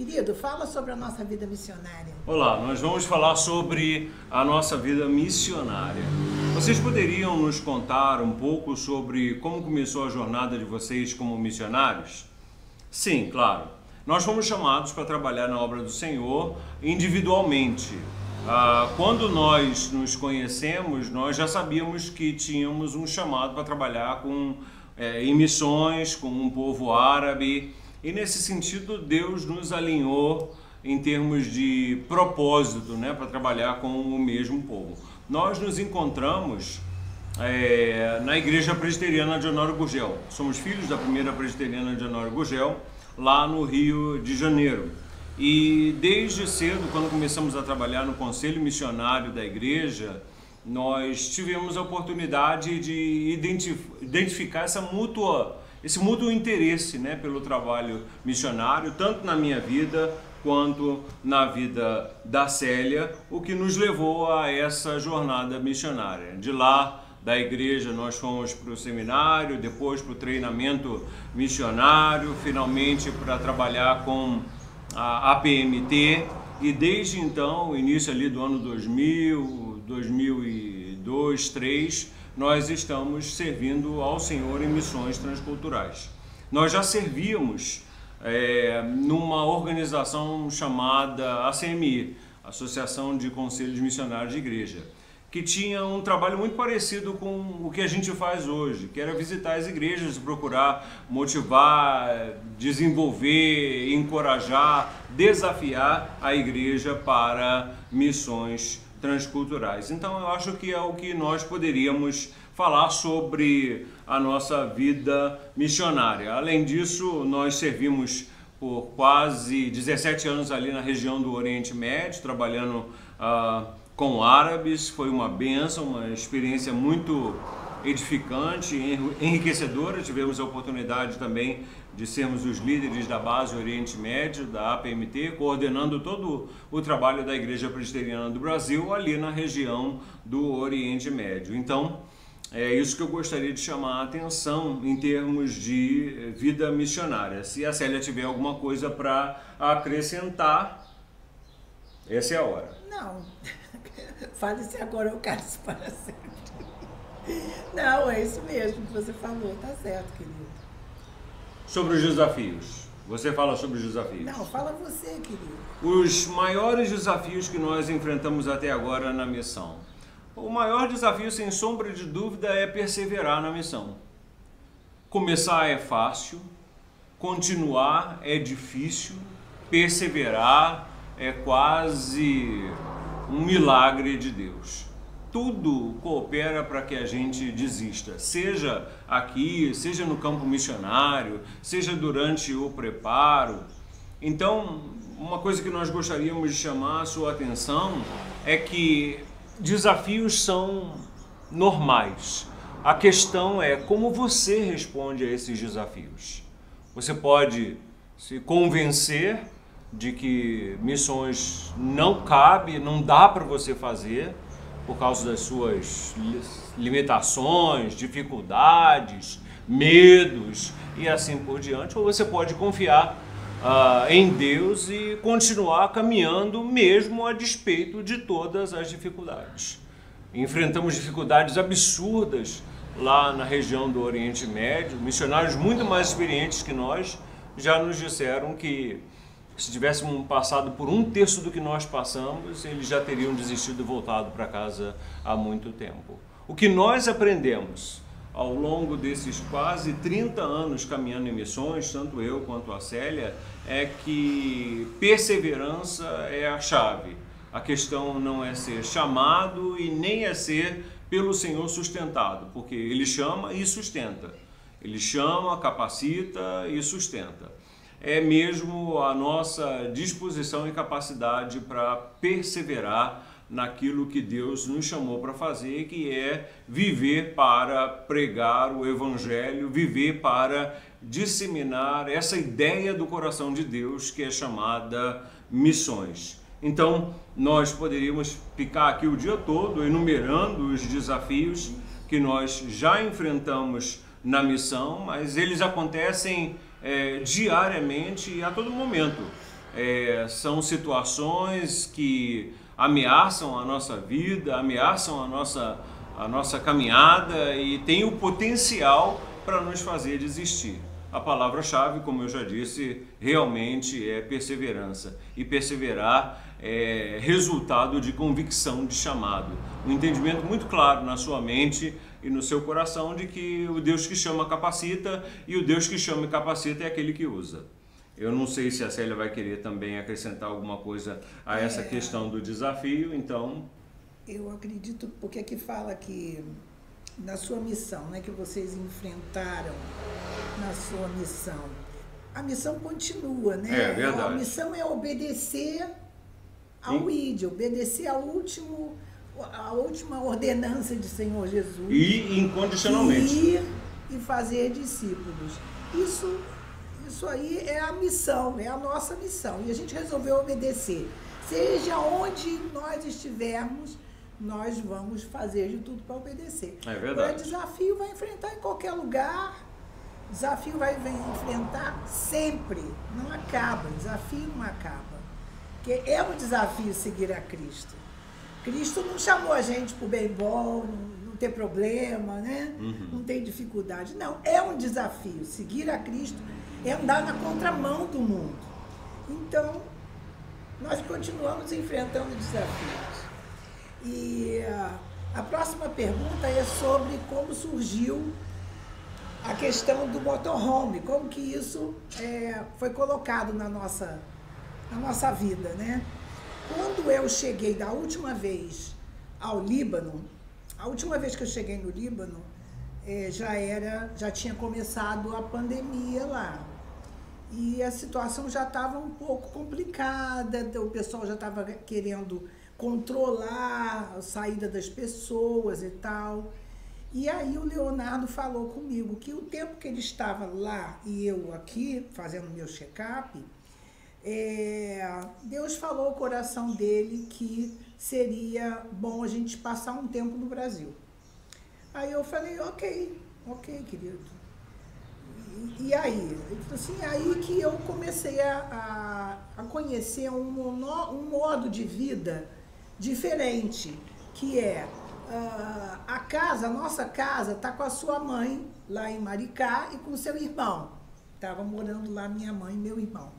Querido, fala sobre a nossa vida missionária. Olá, nós vamos falar sobre a nossa vida missionária. Vocês poderiam nos contar um pouco sobre como começou a jornada de vocês como missionários? Sim, claro. Nós fomos chamados para trabalhar na obra do Senhor individualmente. Quando nós nos conhecemos, nós já sabíamos que tínhamos um chamado para trabalhar em missões com um povo árabe. E nesse sentido, Deus nos alinhou em termos de propósito, né, para trabalhar com o mesmo povo. Nós nos encontramos na Igreja Presbiteriana de Honório Gurgel. Somos filhos da primeira Presbiteriana de Honório Gurgel, lá no Rio de Janeiro. E desde cedo, quando começamos a trabalhar no Conselho Missionário da Igreja, nós tivemos a oportunidade de identificar esse mútuo interesse, né, pelo trabalho missionário, tanto na minha vida quanto na vida da Célia, o que nos levou a essa jornada missionária. De lá, da igreja, nós fomos para o seminário, depois para o treinamento missionário, finalmente para trabalhar com a APMT, e desde então, o início ali do ano 2000, 2002, 2003, nós estamos servindo ao Senhor em missões transculturais. Nós já servíamos numa organização chamada ACMI, Associação de Conselhos Missionários de Igreja, que tinha um trabalho muito parecido com o que a gente faz hoje, que era visitar as igrejas, procurar motivar, desenvolver, encorajar, desafiar a igreja para missões transculturais. Então eu acho que é o que nós poderíamos falar sobre a nossa vida missionária. Além disso, nós servimos por quase 17 anos ali na região do Oriente Médio, trabalhando com árabes. Foi uma bênção, uma experiência muito edificante, enriquecedora. Tivemos a oportunidade também de sermos os líderes da base Oriente Médio, da APMT, coordenando todo o trabalho da Igreja Presbiteriana do Brasil, ali na região do Oriente Médio. Então, é isso que eu gostaria de chamar a atenção em termos de vida missionária. Se a Célia tiver alguma coisa para acrescentar, essa é a hora. Não, fale-se agora, eu quero isso para sempre. Não, é isso mesmo que você falou, tá certo, querido. Sobre os desafios. Você fala sobre os desafios. Não, fala você, querido. Os maiores desafios que nós enfrentamos até agora na missão. O maior desafio, sem sombra de dúvida, é perseverar na missão. Começar é fácil, continuar é difícil, perseverar é quase um milagre de Deus. Tudo coopera para que a gente desista, seja aqui, seja no campo missionário, seja durante o preparo. Então, uma coisa que nós gostaríamos de chamar a sua atenção é que desafios são normais. A questão é como você responde a esses desafios. Você pode se convencer de que missões não cabe, não dá para você fazer, por causa das suas limitações, dificuldades, medos e assim por diante, ou você pode confiar em Deus e continuar caminhando mesmo a despeito de todas as dificuldades. Enfrentamos dificuldades absurdas lá na região do Oriente Médio. Missionários muito mais experientes que nós já nos disseram que se tivéssemos passado por 1/3 do que nós passamos, eles já teriam desistido e voltado para casa há muito tempo. O que nós aprendemos ao longo desses quase 30 anos caminhando em missões, tanto eu quanto a Célia, é que perseverança é a chave. A questão não é ser chamado e nem é ser pelo Senhor sustentado, porque Ele chama e sustenta. Ele chama, capacita e sustenta. É mesmo a nossa disposição e capacidade para perseverar naquilo que Deus nos chamou para fazer, que é viver para pregar o Evangelho, viver para disseminar essa ideia do coração de Deus que é chamada missões. Então, nós poderíamos ficar aqui o dia todo enumerando os desafios que nós já enfrentamos na missão, mas eles acontecem diariamente e a todo momento. são situações que ameaçam a nossa vida, ameaçam a nossa caminhada e tem o potencial para nos fazer desistir. A palavra-chave, como eu já disse, realmente é perseverança. E perseverar é resultado de convicção, de chamado. Um entendimento muito claro na sua mente e no seu coração de que o Deus que chama capacita e o Deus que chama e capacita é aquele que usa. Eu não sei se a Célia vai querer também acrescentar alguma coisa a essa questão do desafio, então... Eu acredito, porque aqui fala que na sua missão, né, que vocês enfrentaram na sua missão, a missão continua, né? É verdade. A missão é obedecer ao ID, obedecer à última ordenança de Senhor Jesus. E incondicionalmente. Ir e fazer discípulos. Isso aí é a missão, é a nossa missão. E a gente resolveu obedecer. Seja onde nós estivermos, nós vamos fazer de tudo para obedecer. É verdade. O desafio vai enfrentar em qualquer lugar, desafio vai enfrentar sempre, não acaba, desafio não acaba. Porque é um desafio seguir a Cristo. Cristo não chamou a gente para o bem-bom, não ter problema, né? Não tem dificuldade. Não, é um desafio. Seguir a Cristo é andar na contramão do mundo. Então, nós continuamos enfrentando desafios. E a próxima pergunta é sobre como surgiu a questão do motorhome, como que isso foi colocado na nossa vida, né? Quando eu cheguei da última vez ao Líbano, a última vez que eu cheguei no Líbano, já tinha começado a pandemia lá. E a situação já estava um pouco complicada, o pessoal já estava querendo controlar a saída das pessoas e tal. E aí o Leonardo falou comigo que o tempo que ele estava lá e eu aqui, fazendo meu check-up, Deus falou ao coração dele que seria bom a gente passar um tempo no Brasil. Aí eu falei, ok, querido. E aí? Ele falou assim, aí que eu comecei a conhecer um modo de vida diferente, que a nossa casa está com a sua mãe lá em Maricá e com seu irmão. Estava morando lá minha mãe e meu irmão.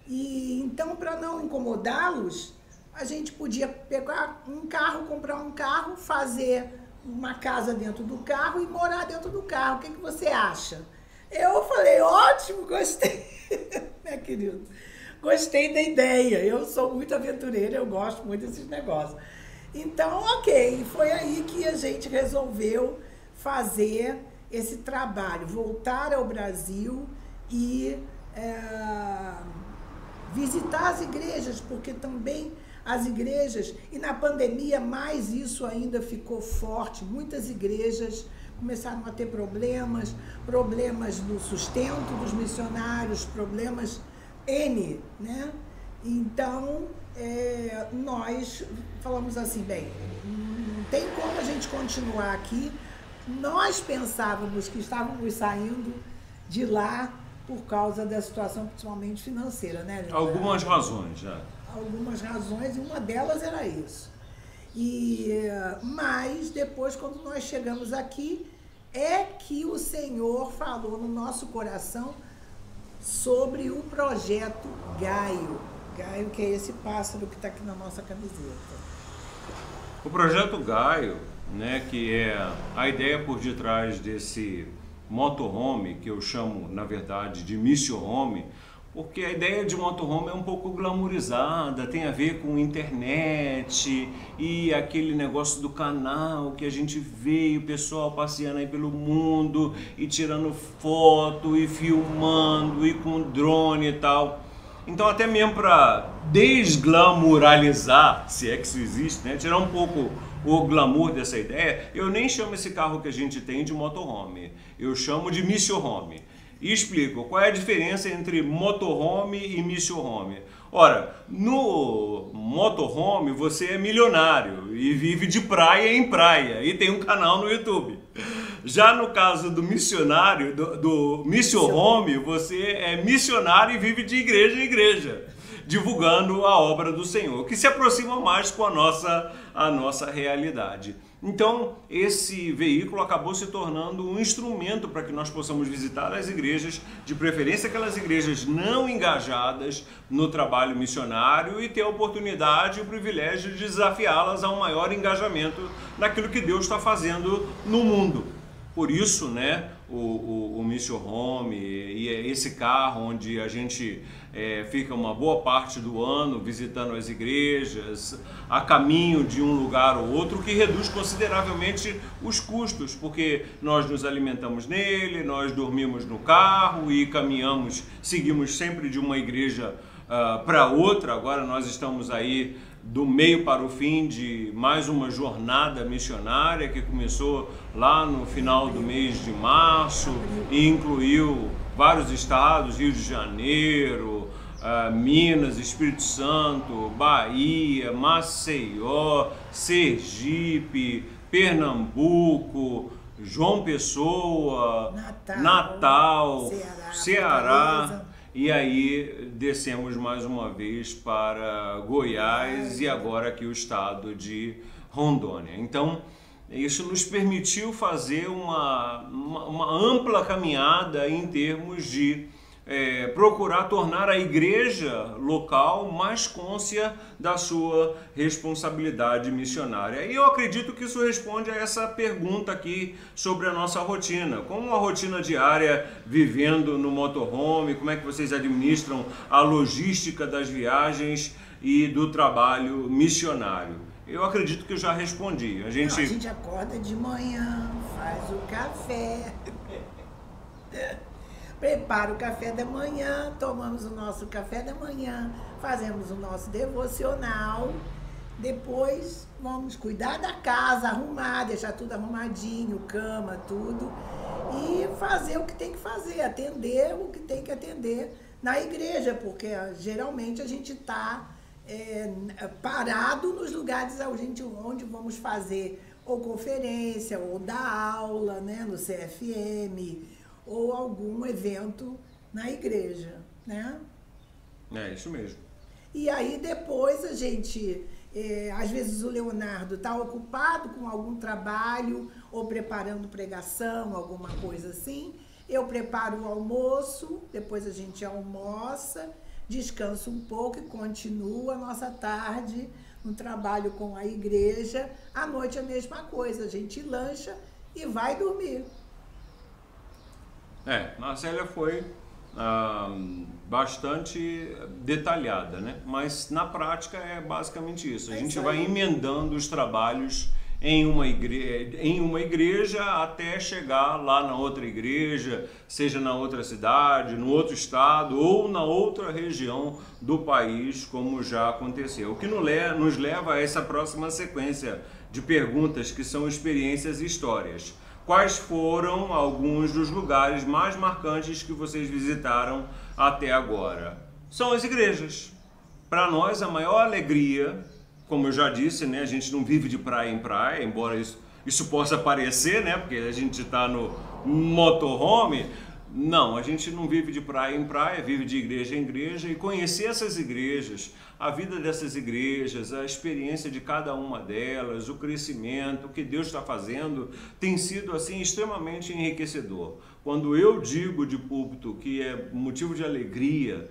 E então, para não incomodá-los, a gente podia pegar um carro, comprar um carro, fazer uma casa dentro do carro e morar dentro do carro. O que você acha? Eu falei, ótimo, gostei, né, querido? Gostei da ideia. Eu sou muito aventureira, eu gosto muito desses negócios. Então, ok, foi aí que a gente resolveu fazer esse trabalho, voltar ao Brasil e visitar as igrejas, porque também as igrejas, e na pandemia mais isso ainda ficou forte, muitas igrejas começaram a ter problemas no sustento dos missionários, problemas N, né? Então, nós falamos assim, bem, não tem como a gente continuar aqui. Nós pensávamos que estávamos saindo de lá por causa da situação, principalmente financeira, né, Leandro? Algumas razões, já. Algumas razões, e uma delas era isso. Mas depois, quando nós chegamos aqui, é que o Senhor falou no nosso coração sobre o projeto Gaio. Gaio, que é esse pássaro que está aqui na nossa camiseta. O projeto Gaio, né, que é a ideia por detrás desse motorhome, que eu chamo, na verdade, de missiohome, porque a ideia de motorhome é um pouco glamourizada, tem a ver com internet e aquele negócio do canal que a gente vê o pessoal passeando aí pelo mundo e tirando foto e filmando e com drone e tal. Então até mesmo para desglamouralizar, se é que isso existe, né? Tirar um pouco o glamour dessa ideia, eu nem chamo esse carro que a gente tem de motorhome, eu chamo de missiohome. E explico qual é a diferença entre motorhome e missiohome. Ora, no motorhome você é milionário e vive de praia em praia e tem um canal no YouTube. Já no caso do missionário, do Mission Home, você é missionário e vive de igreja em igreja, divulgando a obra do Senhor, que se aproxima mais com a nossa realidade. Então, esse veículo acabou se tornando um instrumento para que nós possamos visitar as igrejas, de preferência aquelas igrejas não engajadas no trabalho missionário, e ter a oportunidade e o privilégio de desafiá-las a um maior engajamento naquilo que Deus está fazendo no mundo. Por isso, né, o Mission Home e esse carro onde a gente fica uma boa parte do ano visitando as igrejas, a caminho de um lugar ou outro, que reduz consideravelmente os custos, porque nós nos alimentamos nele, nós dormimos no carro e caminhamos, seguimos sempre de uma igreja para outra. Agora nós estamos aí do meio para o fim de mais uma jornada missionária que começou lá no final do mês de março e incluiu vários estados, Rio de Janeiro, Minas, Espírito Santo, Bahia, Maceió, Sergipe, Pernambuco, João Pessoa, Natal, Ceará. E aí descemos mais uma vez para Goiás e agora aqui o estado de Rondônia. Então, isso nos permitiu fazer uma ampla caminhada em termos de procurar tornar a igreja local mais cônscia da sua responsabilidade missionária. E eu acredito que isso responde a essa pergunta aqui sobre a nossa rotina. Como a rotina diária vivendo no motorhome, como é que vocês administram a logística das viagens e do trabalho missionário? Eu acredito que eu já respondi. A gente acorda de manhã, faz o café, prepara o café da manhã, tomamos o nosso café da manhã, fazemos o nosso devocional, depois vamos cuidar da casa, arrumar, deixar tudo arrumadinho, cama, tudo, e fazer o que tem que fazer, atender o que tem que atender na igreja, porque geralmente a gente está parado nos lugares onde vamos fazer ou conferência, ou dar aula, né, no CFM, ou algum evento na igreja, né? É isso mesmo. E aí depois a gente, às vezes o Leonardo está ocupado com algum trabalho, ou preparando pregação, alguma coisa assim. Eu preparo o almoço, depois a gente almoça, descansa um pouco e continua a nossa tarde no trabalho com a igreja. À noite a mesma coisa, a gente lancha e vai dormir. A Célia foi bastante detalhada, né? Mas na prática é basicamente isso. A gente vai emendando os trabalhos em uma igreja até chegar lá na outra igreja, seja na outra cidade, no outro estado ou na outra região do país, como já aconteceu. O que nos leva a essa próxima sequência de perguntas, que são experiências e histórias. Quais foram alguns dos lugares mais marcantes que vocês visitaram até agora? São as igrejas. Para nós, a maior alegria, como eu já disse, né, a gente não vive de praia em praia, embora isso possa parecer, né, porque a gente está no motorhome. Não, a gente não vive de praia em praia, vive de igreja em igreja, e conhecer essas igrejas, a vida dessas igrejas, a experiência de cada uma delas, o crescimento, o que Deus está fazendo, tem sido assim extremamente enriquecedor. Quando eu digo de púlpito que é motivo de alegria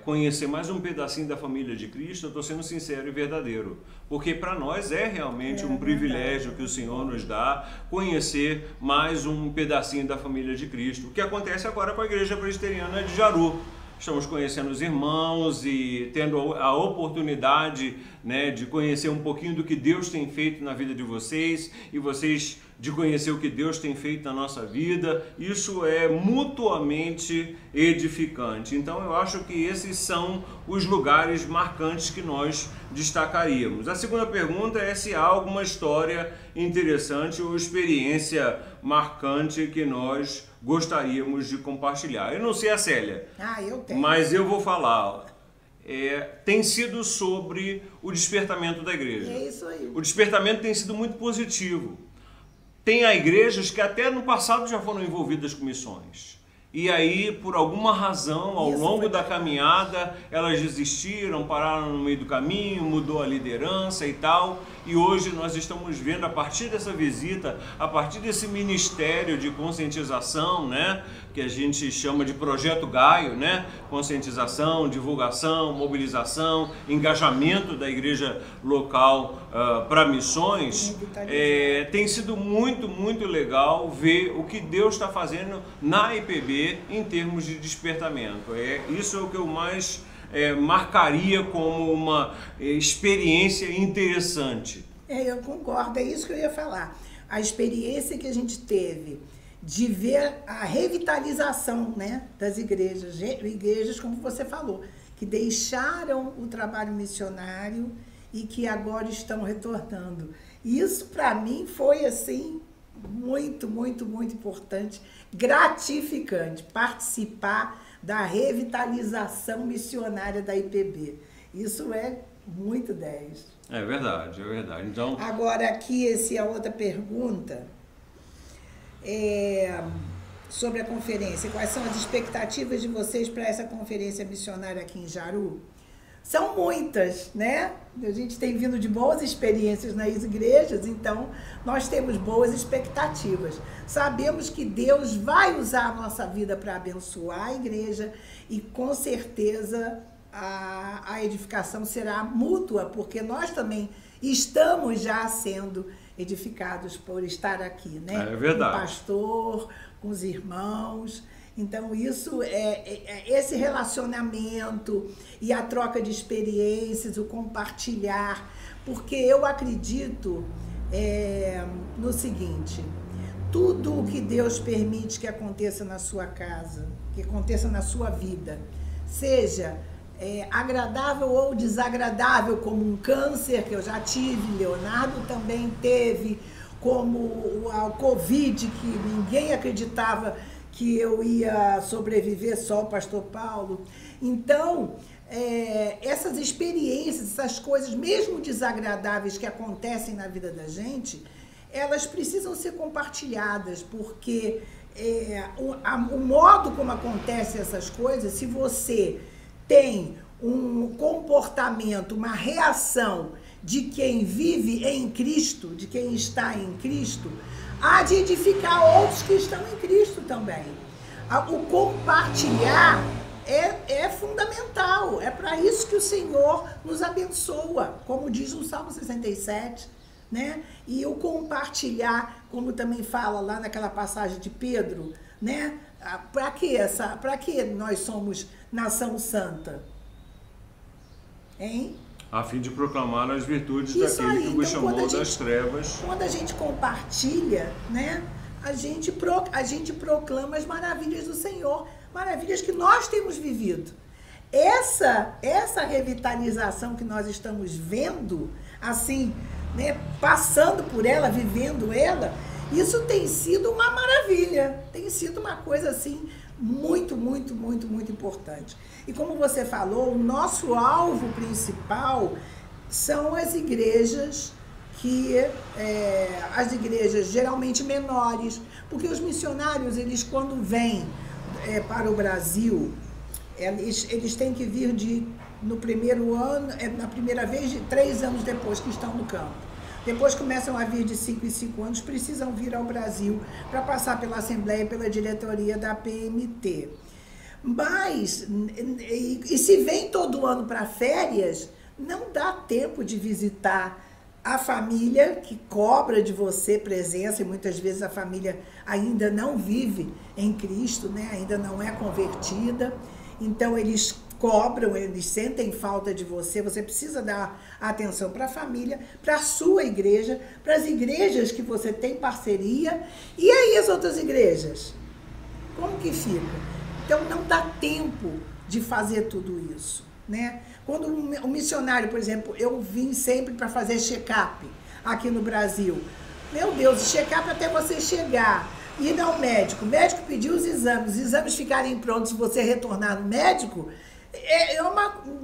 conhecer mais um pedacinho da família de Cristo, eu estou sendo sincero e verdadeiro, porque para nós é realmente um privilégio que o Senhor nos dá conhecer mais um pedacinho da família de Cristo. O que acontece agora com a Igreja Presbiteriana de Jaru. Estamos conhecendo os irmãos e tendo a oportunidade, né, de conhecer um pouquinho do que Deus tem feito na vida de vocês e vocês de conhecer o que Deus tem feito na nossa vida. Isso é mutuamente edificante. Então eu acho que esses são os lugares marcantes que nós destacaríamos. A segunda pergunta é se há alguma história interessante ou experiência marcante que nós gostaríamos de compartilhar. Eu não sei a Célia, eu tenho. Mas eu vou falar. Tem sido sobre o despertamento da igreja. É isso aí. O despertamento tem sido muito positivo. tem igrejas que até no passado já foram envolvidas com missões. E aí, por alguma razão, ao longo da caminhada, elas desistiram, pararam no meio do caminho, mudou a liderança e tal. E hoje nós estamos vendo, a partir dessa visita, a partir desse ministério de conscientização, né, que a gente chama de Projeto Gaio, né, conscientização, divulgação, mobilização, engajamento da igreja local para missões, tem sido muito, muito legal ver o que Deus está fazendo na IPB em termos de despertamento. Isso é o que eu mais marcaria como uma experiência interessante. Eu concordo, é isso que eu ia falar. A experiência que a gente teve de ver a revitalização, né, das igrejas, como você falou, que deixaram o trabalho missionário e que agora estão retornando. Isso, para mim, foi assim muito, muito, muito importante, gratificante, participar da revitalização missionária da IPB. Isso é muito 10. É verdade, é verdade. Então... Agora, aqui, essa é a outra pergunta, sobre a conferência. Quais são as expectativas de vocês para essa conferência missionária aqui em Jaru? São muitas, né? A gente tem vindo de boas experiências nas igrejas, então nós temos boas expectativas. Sabemos que Deus vai usar a nossa vida para abençoar a igreja e com certeza a edificação será mútua, porque nós também estamos já sendo edificados por estar aqui, né? É verdade. Com o pastor, com os irmãos. Então, isso esse relacionamento e a troca de experiências, o compartilhar, porque eu acredito no seguinte: tudo o que Deus permite que aconteça na sua casa, que aconteça na sua vida, seja agradável ou desagradável, como um câncer que eu já tive, Leonardo também teve, como o Covid, que ninguém acreditava que eu ia sobreviver, só o pastor Paulo. Então, essas experiências, essas coisas, mesmo desagradáveis que acontecem na vida da gente, elas precisam ser compartilhadas, porque o modo como acontecem essas coisas, se você tem um comportamento, uma reação de quem vive em Cristo, de quem está em Cristo, há de edificar outros que estão em Cristo também. O compartilhar é fundamental, é para isso que o Senhor nos abençoa, como diz o Salmo 67, né? E o compartilhar, como também fala lá naquela passagem de Pedro, né? Para que nós somos nação santa? Hein? A fim de proclamar as virtudes Isso daquele aí. que vos Então, chamou das trevas. Quando a gente compartilha, né, a gente proclama as maravilhas do Senhor, maravilhas que nós temos vivido. Essa revitalização que nós estamos vendo, assim, né, passando por ela, vivendo ela, isso tem sido uma maravilha, tem sido uma coisa assim muito, muito, muito, muito importante. E como você falou, o nosso alvo principal são as igrejas as igrejas geralmente menores, porque os missionários, eles quando vêm para o Brasil, eles têm que vir no primeiro ano, na primeira vez, 3 anos depois que estão no campo. Depois começam a vir de 5 em 5 anos, precisam vir ao Brasil para passar pela Assembleia e pela diretoria da PMT. Mas, e se vem todo ano para férias, não dá tempo de visitar a família que cobra de você presença, e muitas vezes a família ainda não vive em Cristo, né? Ainda não é convertida, então eles cobram, eles sentem falta de você, você precisa dar atenção para a família, para a sua igreja, para as igrejas que você tem parceria, e aí as outras igrejas? Como que fica? Então não dá tempo de fazer tudo isso, né? Quando um missionário, por exemplo, eu vim sempre para fazer check-up aqui no Brasil. Meu Deus, check-up até você chegar, ir ao médico, o médico pedir os exames ficarem prontos, você retornar no médico,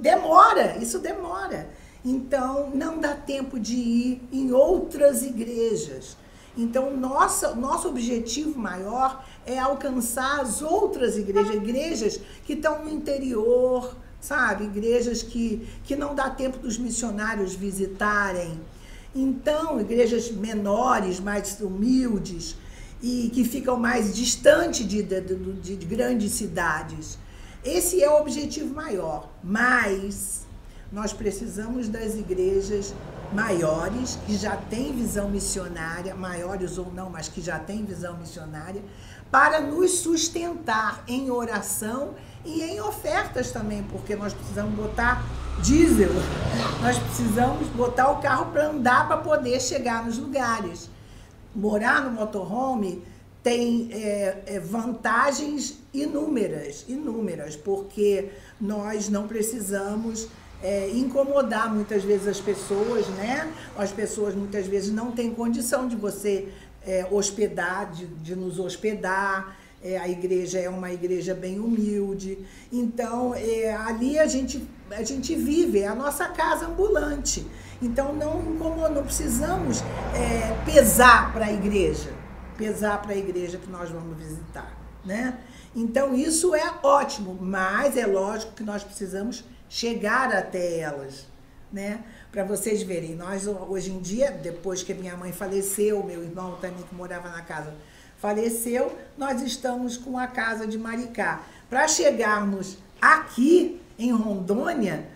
demora, isso demora. Então, não dá tempo de ir em outras igrejas. Então, nosso objetivo maior é alcançar as outras igrejas que estão no interior, sabe? Igrejas que não dá tempo dos missionários visitarem. Então, igrejas menores, mais humildes e que ficam mais distante de grandes cidades. Esse é o objetivo maior, mas nós precisamos das igrejas maiores, que já têm visão missionária, maiores ou não, mas que já têm visão missionária, para nos sustentar em oração e em ofertas também, porque nós precisamos botar diesel, nós precisamos botar o carro para andar para poder chegar nos lugares. Morar no motorhome tem vantagens inúmeras, porque nós não precisamos incomodar muitas vezes as pessoas, né? As pessoas muitas vezes não têm condição de você hospedar, de nos hospedar. A igreja é uma igreja bem humilde, então ali a gente vive, é a nossa casa ambulante. Então não precisamos pesar para a igreja que nós vamos visitar, né? Então isso é ótimo, mas é lógico que nós precisamos chegar até elas, né? Para vocês verem, nós hoje em dia, depois que minha mãe faleceu, meu irmão também que morava na casa faleceu, nós estamos com a casa de Maricá. Para chegarmos aqui em Rondônia,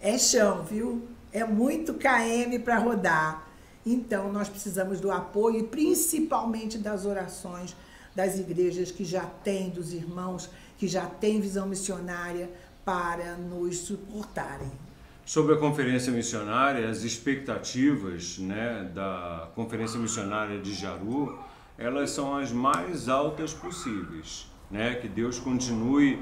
é chão, viu? É muito km para rodar. Então, nós precisamos do apoio e principalmente das orações das igrejas que já têm, dos irmãos que já têm visão missionária para nos suportarem. Sobre a conferência missionária, as expectativas, né, da conferência missionária de Jaru, elas são as mais altas possíveis, né? Que Deus continue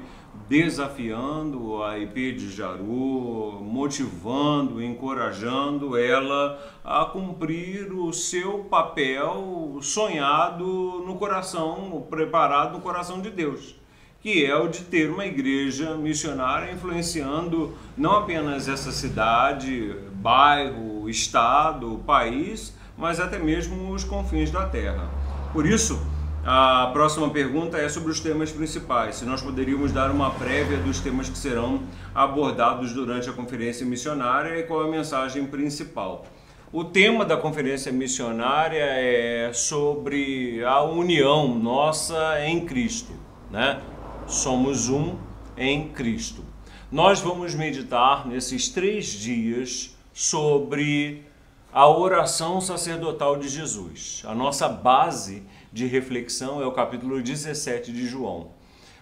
desafiando a IP de Jaru, motivando, encorajando ela a cumprir o seu papel sonhado no coração, preparado no coração de Deus, que é o de ter uma igreja missionária influenciando não apenas essa cidade, bairro, estado, país, mas até mesmo os confins da terra. Por isso, a próxima pergunta é sobre os temas principais. Se nós poderíamos dar uma prévia dos temas que serão abordados durante a conferência missionária e qual é a mensagem principal. O tema da conferência missionária é sobre a união nossa em Cristo, né? Somos um em Cristo. Nós vamos meditar nesses 3 dias sobre a oração sacerdotal de Jesus. A nossa base de reflexão é o capítulo 17 de João,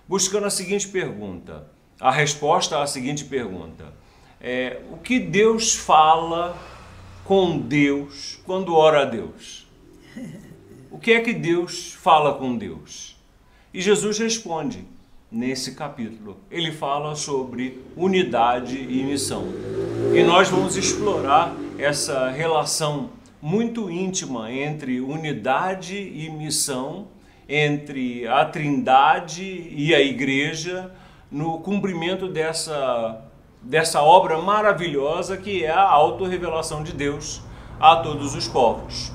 buscando a seguinte pergunta, a resposta à seguinte pergunta: o que Deus fala com Deus quando ora a Deus? O que é que Deus fala com Deus? E Jesus responde nesse capítulo. Ele fala sobre unidade e missão. E nós vamos explorar essa relação muito íntima entre unidade e missão, entre a Trindade e a Igreja, no cumprimento dessa obra maravilhosa que é a autorrevelação de Deus a todos os povos.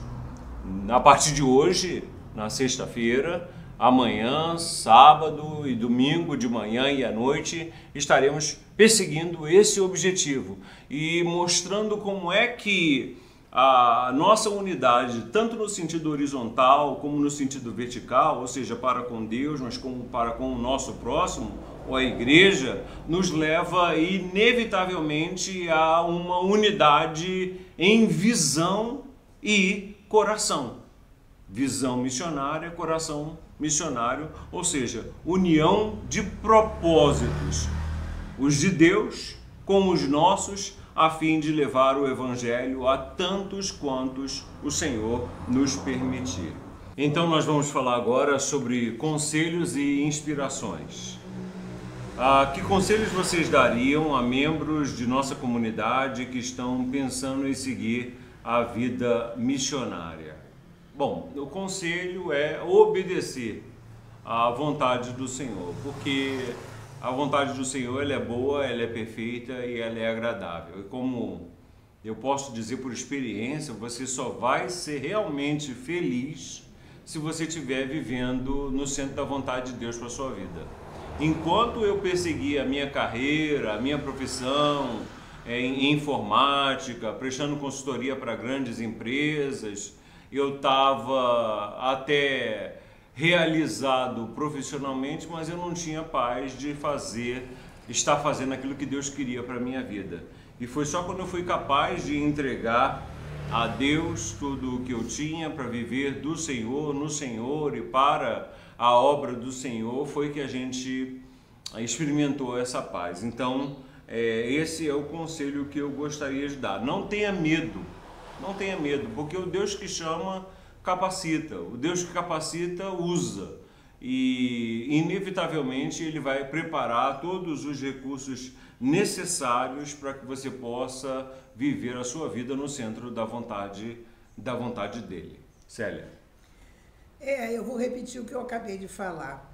A partir de hoje, na sexta-feira, amanhã, sábado e domingo de manhã e à noite, estaremos perseguindo esse objetivo e mostrando como é que a nossa unidade, tanto no sentido horizontal como no sentido vertical, ou seja, para com Deus, mas como para com o nosso próximo, ou a igreja, nos leva inevitavelmente a uma unidade em visão e coração. Visão missionária, coração missionário, ou seja, união de propósitos, os de Deus com os nossos, a fim de levar o Evangelho a tantos quantos o Senhor nos permitir. Então nós vamos falar agora sobre conselhos e inspirações. Que conselhos vocês dariam a membros de nossa comunidade que estão pensando em seguir a vida missionária? Bom, o conselho é obedecer à vontade do Senhor, porque a vontade do Senhor ela é boa, ela é perfeita e ela é agradável. E como eu posso dizer por experiência, você só vai ser realmente feliz se você estiver vivendo no centro da vontade de Deus para a sua vida. Enquanto eu persegui a minha carreira, a minha profissão em informática, prestando consultoria para grandes empresas, eu estava até realizado profissionalmente, mas eu não tinha paz de estar fazendo aquilo que Deus queria para a minha vida. E foi só quando eu fui capaz de entregar a Deus tudo o que eu tinha para viver do Senhor, no Senhor e para a obra do Senhor, foi que a gente experimentou essa paz. Então, esse é o conselho que eu gostaria de dar. Não tenha medo, porque o Deus que chama, capacita. O Deus que capacita, usa. E, inevitavelmente, Ele vai preparar todos os recursos necessários para que você possa viver a sua vida no centro da vontade dEle. Célia. Eu vou repetir o que eu acabei de falar.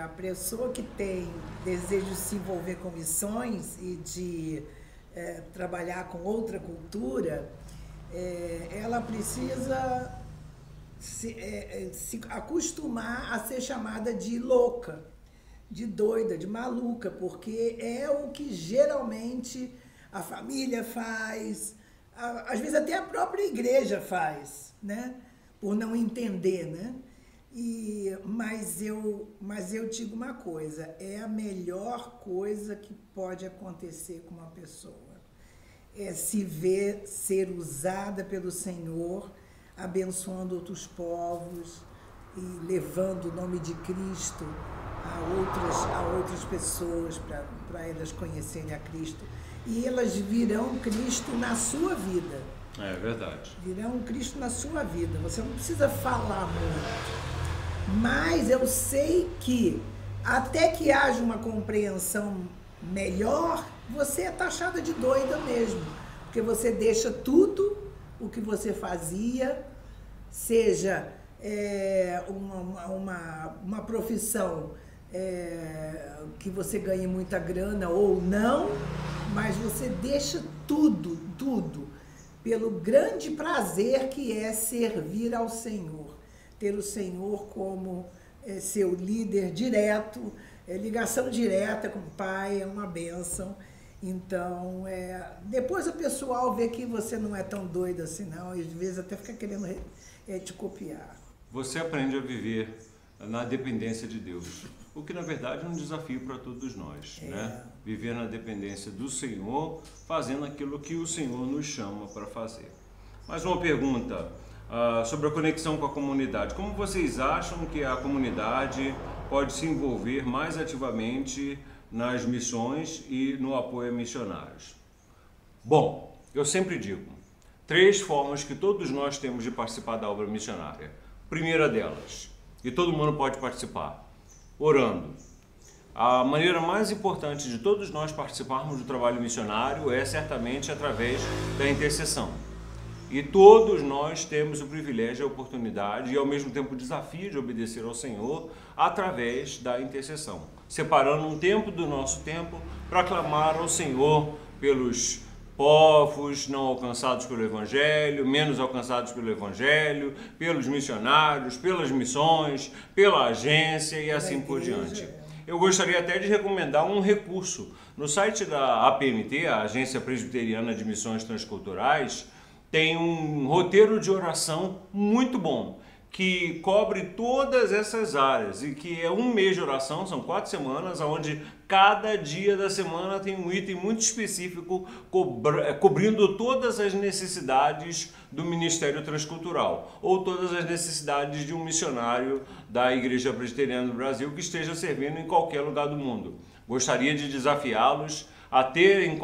A pessoa que tem desejo de se envolver com missões e de trabalhar com outra cultura, ela precisa se acostumar a ser chamada de louca, de doida, de maluca, porque é o que geralmente a família faz, às vezes até a própria igreja faz, né? Por não entender, né? Mas eu digo uma coisa, é a melhor coisa que pode acontecer com uma pessoa. É se ver ser usada pelo Senhor, abençoando outros povos e levando o nome de Cristo a outras pessoas para elas conhecerem a Cristo. E elas virão Cristo na sua vida. É verdade. Virão Cristo na sua vida. Você não precisa falar muito. Mas eu sei que, até que haja uma compreensão melhor, você é taxada de doida mesmo. Porque você deixa tudo o que você fazia, seja uma profissão que você ganhe muita grana ou não, mas você deixa tudo, pelo grande prazer que é servir ao Senhor. Ter o Senhor como seu líder direto, ligação direta com o Pai, é uma bênção. Então, depois o pessoal vê que você não é tão doido assim, não, e às vezes até fica querendo te copiar. Você aprende a viver na dependência de Deus, o que na verdade é um desafio para todos nós, né? Viver na dependência do Senhor, fazendo aquilo que o Senhor nos chama para fazer. Mais uma pergunta sobre a conexão com a comunidade. Como vocês acham que a comunidade pode se envolver mais ativamente nas missões e no apoio a missionários? Bom, eu sempre digo, 3 formas que todos nós temos de participar da obra missionária. Primeira delas, e todo mundo pode participar, orando. A maneira mais importante de todos nós participarmos do trabalho missionário é certamente através da intercessão. E todos nós temos o privilégio, a oportunidade e ao mesmo tempo o desafio de obedecer ao Senhor através da intercessão, separando um tempo do nosso tempo para clamar ao Senhor pelos povos não alcançados pelo Evangelho, menos alcançados pelo Evangelho, pelos missionários, pelas missões, pela agência e assim por diante. Eu gostaria até de recomendar um recurso. No site da APMT, a Agência Presbiteriana de Missões Transculturais, tem um roteiro de oração muito bom, que cobre todas essas áreas e que é um mês de oração, são 4 semanas, onde cada dia da semana tem um item muito específico cobrindo todas as necessidades do Ministério Transcultural ou todas as necessidades de um missionário da Igreja Presbiteriana do Brasil que esteja servindo em qualquer lugar do mundo. Gostaria de desafiá-los a terem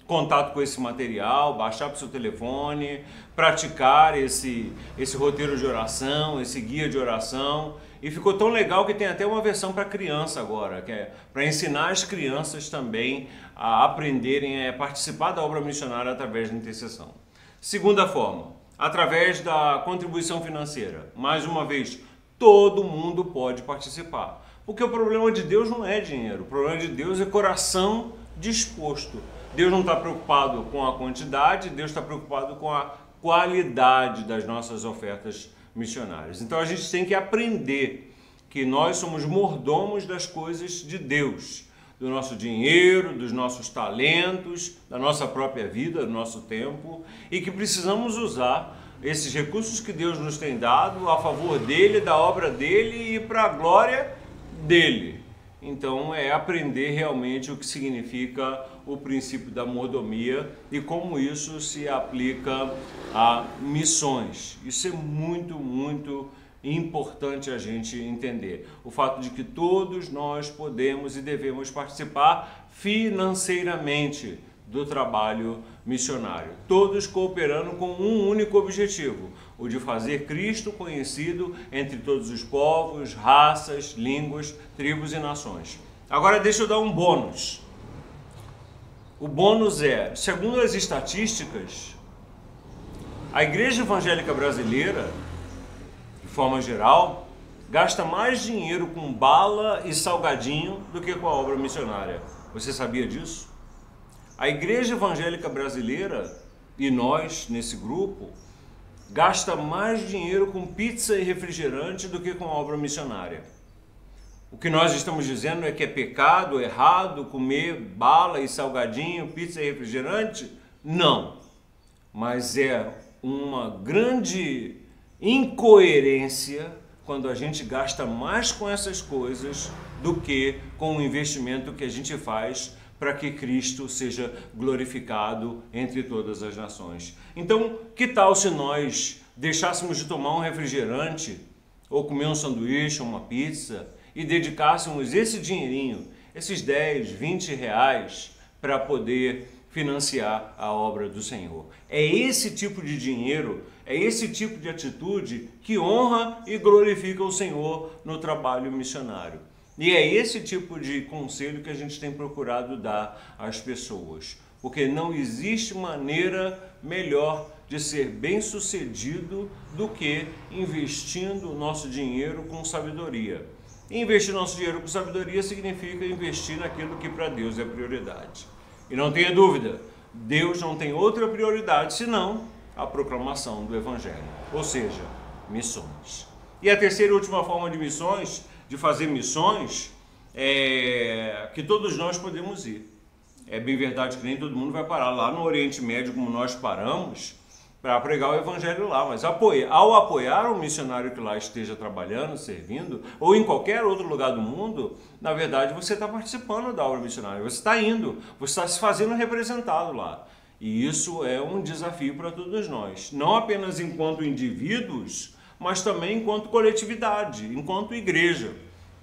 contato com esse material, baixar para o seu telefone, praticar esse roteiro de oração, esse guia de oração. E ficou tão legal que tem até uma versão para criança agora, que é para ensinar as crianças também a aprenderem a participar da obra missionária através da intercessão. Segunda forma, através da contribuição financeira. Mais uma vez, todo mundo pode participar. Porque o problema de Deus não é dinheiro, o problema de Deus é coração disposto. Deus não está preocupado com a quantidade, Deus está preocupado com a qualidade das nossas ofertas missionárias. Então a gente tem que aprender que nós somos mordomos das coisas de Deus, do nosso dinheiro, dos nossos talentos, da nossa própria vida, do nosso tempo, e que precisamos usar esses recursos que Deus nos tem dado a favor dele, da obra dele e para a glória dele. Então é aprender realmente o que significa o princípio da mordomia e como isso se aplica a missões. Isso é muito, muito importante a gente entender. O fato de que todos nós podemos e devemos participar financeiramente do trabalho missionário, todos cooperando com um único objetivo, o de fazer Cristo conhecido entre todos os povos, raças, línguas, tribos e nações. Agora deixa eu dar um bônus. O bônus é, segundo as estatísticas, a Igreja Evangélica Brasileira, de forma geral, gasta mais dinheiro com bala e salgadinho do que com a obra missionária. Você sabia disso? A Igreja Evangélica Brasileira, e nós, nesse grupo, gasta mais dinheiro com pizza e refrigerante do que com a obra missionária. O que nós estamos dizendo é que é pecado, errado, comer bala e salgadinho, pizza e refrigerante? Não. Mas é uma grande incoerência quando a gente gasta mais com essas coisas do que com o investimento que a gente faz para que Cristo seja glorificado entre todas as nações. Então, que tal se nós deixássemos de tomar um refrigerante, ou comer um sanduíche, uma pizza, e dedicássemos esse dinheirinho, esses 10, 20 reais, para poder financiar a obra do Senhor? É esse tipo de dinheiro, é esse tipo de atitude que honra e glorifica o Senhor no trabalho missionário. E é esse tipo de conselho que a gente tem procurado dar às pessoas, porque não existe maneira melhor de ser bem-sucedido do que investindo o nosso dinheiro com sabedoria. E investir nosso dinheiro com sabedoria significa investir naquilo que para Deus é prioridade. E não tenha dúvida, Deus não tem outra prioridade senão a proclamação do Evangelho, ou seja, missões. E a terceira e última forma de missões, de fazer missões, é que todos nós podemos ir. É bem verdade que nem todo mundo vai parar lá no Oriente Médio como nós paramos para pregar o Evangelho lá, mas ao apoiar um missionário que lá esteja trabalhando, servindo, ou em qualquer outro lugar do mundo, na verdade você está participando da obra missionária, você está indo, você está se fazendo representado lá. E isso é um desafio para todos nós, não apenas enquanto indivíduos, mas também enquanto coletividade, enquanto igreja.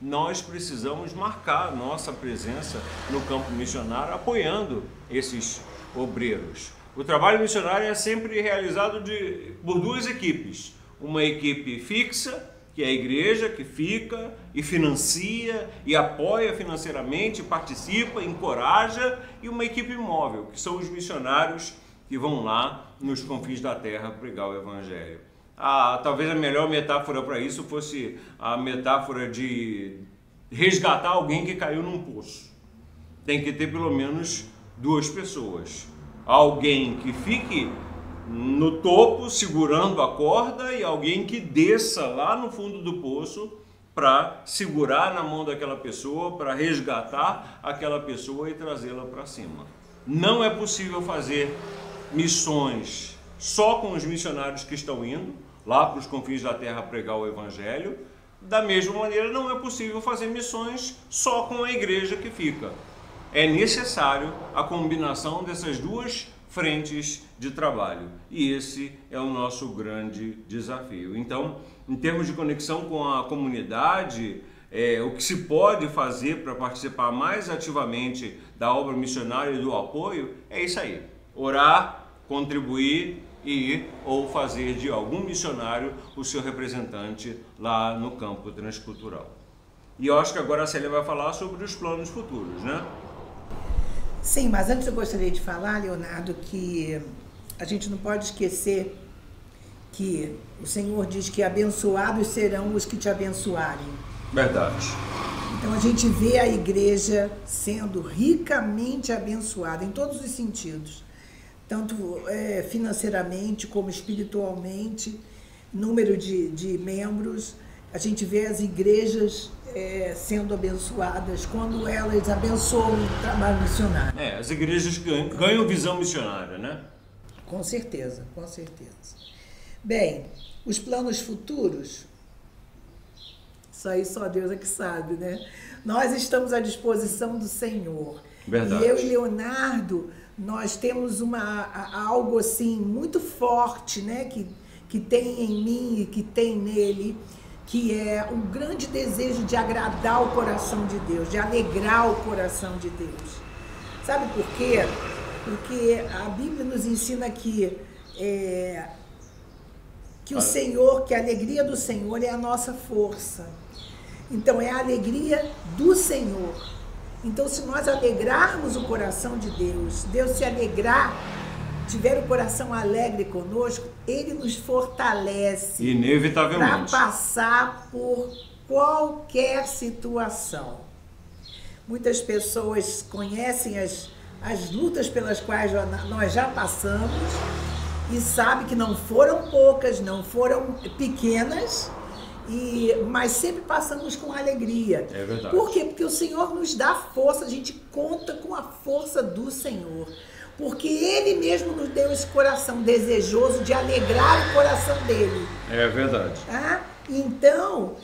Nós precisamos marcar nossa presença no campo missionário apoiando esses obreiros. O trabalho missionário é sempre realizado por duas equipes. Uma equipe fixa, que é a igreja, que fica e financia e apoia financeiramente, participa, encoraja, e uma equipe móvel, que são os missionários que vão lá nos confins da terra pregar o Evangelho. Talvez a melhor metáfora para isso fosse a metáfora de resgatar alguém que caiu num poço. Tem que ter pelo menos duas pessoas. Alguém que fique no topo segurando a corda e alguém que desça lá no fundo do poço para segurar na mão daquela pessoa, para resgatar aquela pessoa e trazê-la para cima. Não é possível fazer missões só com os missionários que estão indo lá para os confins da terra pregar o Evangelho. Da mesma maneira, não é possível fazer missões só com a igreja que fica. É necessário a combinação dessas duas frentes de trabalho. E esse é o nosso grande desafio. Então, em termos de conexão com a comunidade, o que se pode fazer para participar mais ativamente da obra missionária e do apoio é isso aí. Orar, contribuir e ir ou fazer de algum missionário o seu representante lá no campo transcultural. E eu acho que agora a Célia vai falar sobre os planos futuros, né? Sim, mas antes eu gostaria de falar, Leonardo, que a gente não pode esquecer que o Senhor diz que abençoados serão os que te abençoarem. Verdade. Então a gente vê a igreja sendo ricamente abençoada em todos os sentidos, tanto financeiramente como espiritualmente, número de membros. A gente vê as igrejas sendo abençoadas quando elas abençoam o trabalho missionário. As igrejas ganham visão missionária, né? Com certeza, com certeza. Bem, os planos futuros, isso aí só Deus é que sabe, né? Nós estamos à disposição do Senhor. Verdade. E eu e Leonardo, nós temos algo assim muito forte, né? Que tem em mim e que tem nele, que é um grande desejo de agradar o coração de Deus, de alegrar o coração de Deus. Sabe por quê? Porque a Bíblia nos ensina que o Senhor, que a alegria do Senhor é a nossa força. Então é a alegria do Senhor. Então se nós alegrarmos o coração de Deus, Deus se alegrar, tiver o coração alegre conosco, Ele nos fortalece inevitavelmente para passar por qualquer situação. Muitas pessoas conhecem as lutas pelas quais nós já passamos e sabem que não foram poucas, não foram pequenas, mas sempre passamos com alegria. É verdade. Por quê? Porque o Senhor nos dá força, a gente conta com a força do Senhor. Porque Ele mesmo nos deu esse coração desejoso de alegrar o coração dele. É verdade. Tá? Então,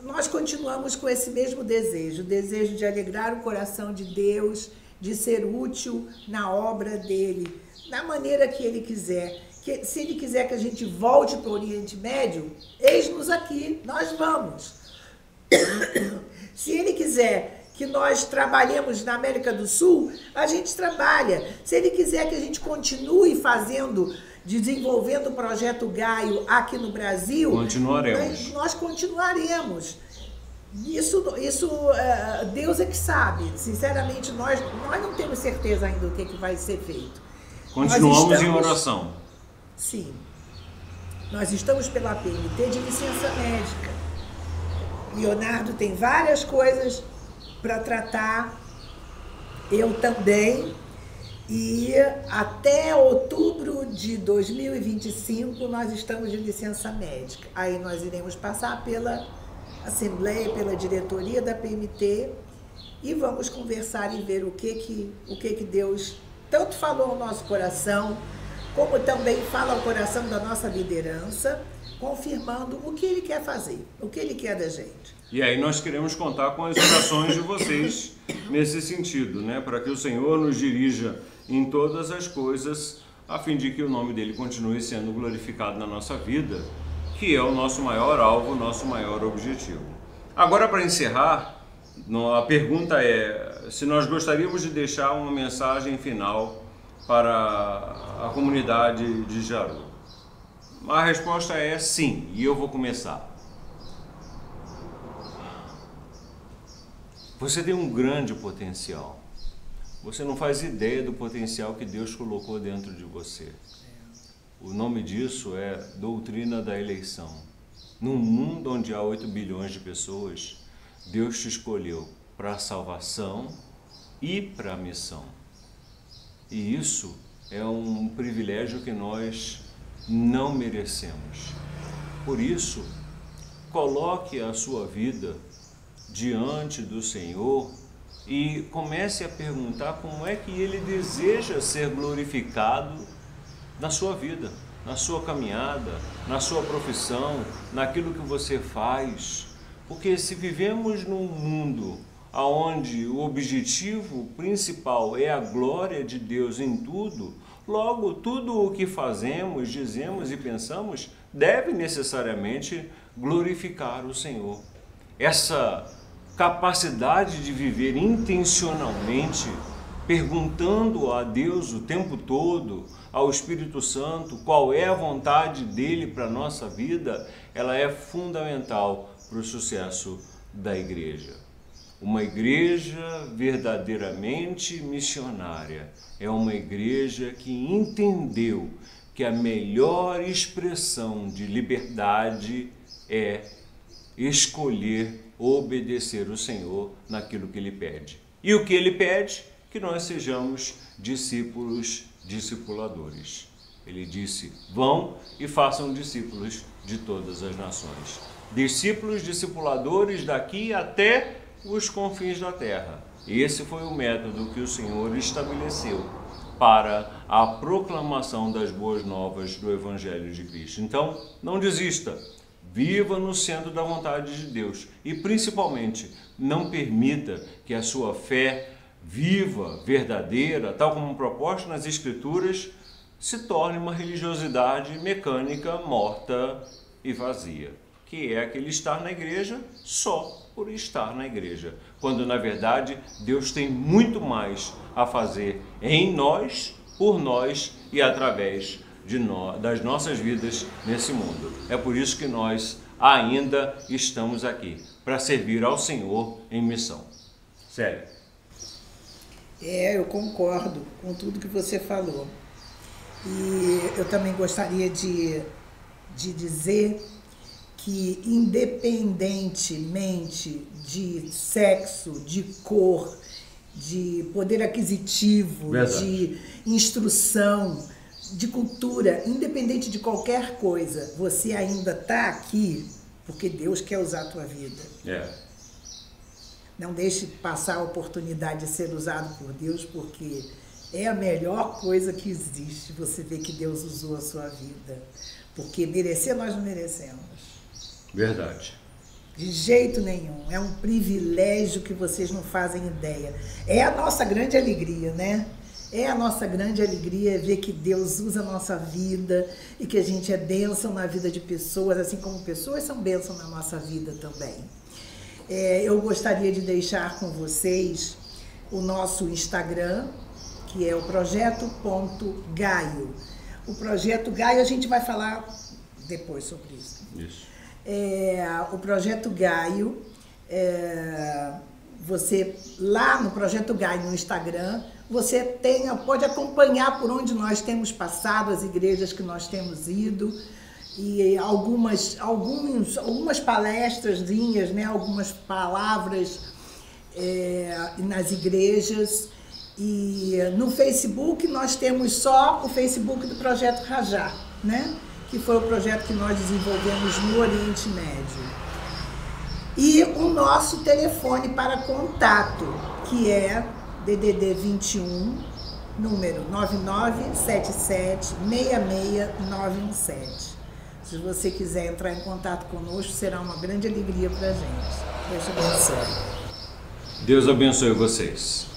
nós continuamos com esse mesmo desejo, o desejo de alegrar o coração de Deus, de ser útil na obra dele, da maneira que Ele quiser. Que, se Ele quiser que a gente volte para o Oriente Médio, eis-nos aqui, nós vamos. Se Ele quiser que nós trabalhemos na América do Sul, a gente trabalha. Se Ele quiser que a gente continue desenvolvendo o projeto Gaio aqui no Brasil, continuaremos. Nós continuaremos. Isso Deus é que sabe. Sinceramente, nós não temos certeza ainda do que vai ser feito. Continuamos em oração. Sim. Nós estamos pela PMT de licença médica. Leonardo tem várias coisas para tratar, eu também, e até outubro de 2025 nós estamos de licença médica. Aí nós iremos passar pela Assembleia, pela diretoria da PMT e vamos conversar e ver o que Deus tanto falou ao nosso coração, como também fala ao coração da nossa liderança, confirmando o que Ele quer fazer, o que Ele quer da gente. E aí nós queremos contar com as orações de vocês nesse sentido, né? Para que o Senhor nos dirija em todas as coisas, a fim de que o nome dele continue sendo glorificado na nossa vida, que é o nosso maior alvo, o nosso maior objetivo. Agora, para encerrar, a pergunta é se nós gostaríamos de deixar uma mensagem final para a comunidade de Jaru. A resposta é sim, e eu vou começar. Você tem um grande potencial. Você não faz ideia do potencial que Deus colocou dentro de você. O nome disso é doutrina da eleição. Num mundo onde há 8 bilhões de pessoas, Deus te escolheu para a salvação e para a missão. E isso é um privilégio que nós não merecemos. Por isso, coloque a sua vida diante do Senhor e comece a perguntar como é que Ele deseja ser glorificado na sua vida, na sua caminhada, na sua profissão, naquilo que você faz. Porque se vivemos num mundo onde o objetivo principal é a glória de Deus em tudo, logo tudo o que fazemos, dizemos e pensamos deve necessariamente glorificar o Senhor. Essa capacidade de viver intencionalmente, perguntando a Deus o tempo todo, ao Espírito Santo, qual é a vontade dele para a nossa vida, ela é fundamental para o sucesso da igreja. Uma igreja verdadeiramente missionária é uma igreja que entendeu que a melhor expressão de liberdade é escolher obedecer o Senhor naquilo que Ele pede. E o que Ele pede? Que nós sejamos discípulos, discipuladores. Ele disse, vão e façam discípulos de todas as nações. Discípulos, discipuladores daqui até os confins da terra. Esse foi o método que o Senhor estabeleceu para a proclamação das boas novas do Evangelho de Cristo. Então, não desista, viva no centro da vontade de Deus e, principalmente, não permita que a sua fé viva, verdadeira, tal como proposta nas Escrituras, se torne uma religiosidade mecânica, morta e vazia, que é aquele estar na igreja só por estar na igreja, quando na verdade Deus tem muito mais a fazer em nós, por nós e através de nós, das nossas vidas nesse mundo. É por isso que nós ainda estamos aqui, para servir ao Senhor em missão. Sério. Eu concordo com tudo que você falou. E eu também gostaria de dizer que, independentemente de sexo, de cor, de poder aquisitivo, Verdade. de instrução, de cultura, independente de qualquer coisa, você ainda está aqui porque Deus quer usar a tua vida. Não deixe passar a oportunidade de ser usado por Deus, porque é a melhor coisa que existe, você ver que Deus usou a sua vida. Porque merecer nós não merecemos. Verdade. De jeito nenhum. É um privilégio que vocês não fazem ideia. É a nossa grande alegria, né? É a nossa grande alegria ver que Deus usa a nossa vida e que a gente é bênção na vida de pessoas, assim como pessoas são bênção na nossa vida também. Eu gostaria de deixar com vocês o nosso Instagram, que é o projeto.gaio. O Projeto Gaio, a gente vai falar depois sobre isso. Isso. O Projeto Gaio, você lá no Projeto Gaio no Instagram, você pode acompanhar por onde nós temos passado, as igrejas que nós temos ido, e algumas palestrazinhas, né, algumas palavras nas igrejas. E no Facebook nós temos só o Facebook do Projeto Rajá, né? Que foi o projeto que nós desenvolvemos no Oriente Médio. E o nosso telefone para contato, que é DDD 21, número 9977-66917. Se você quiser entrar em contato conosco, será uma grande alegria para a gente. Deus abençoe. Deus abençoe vocês.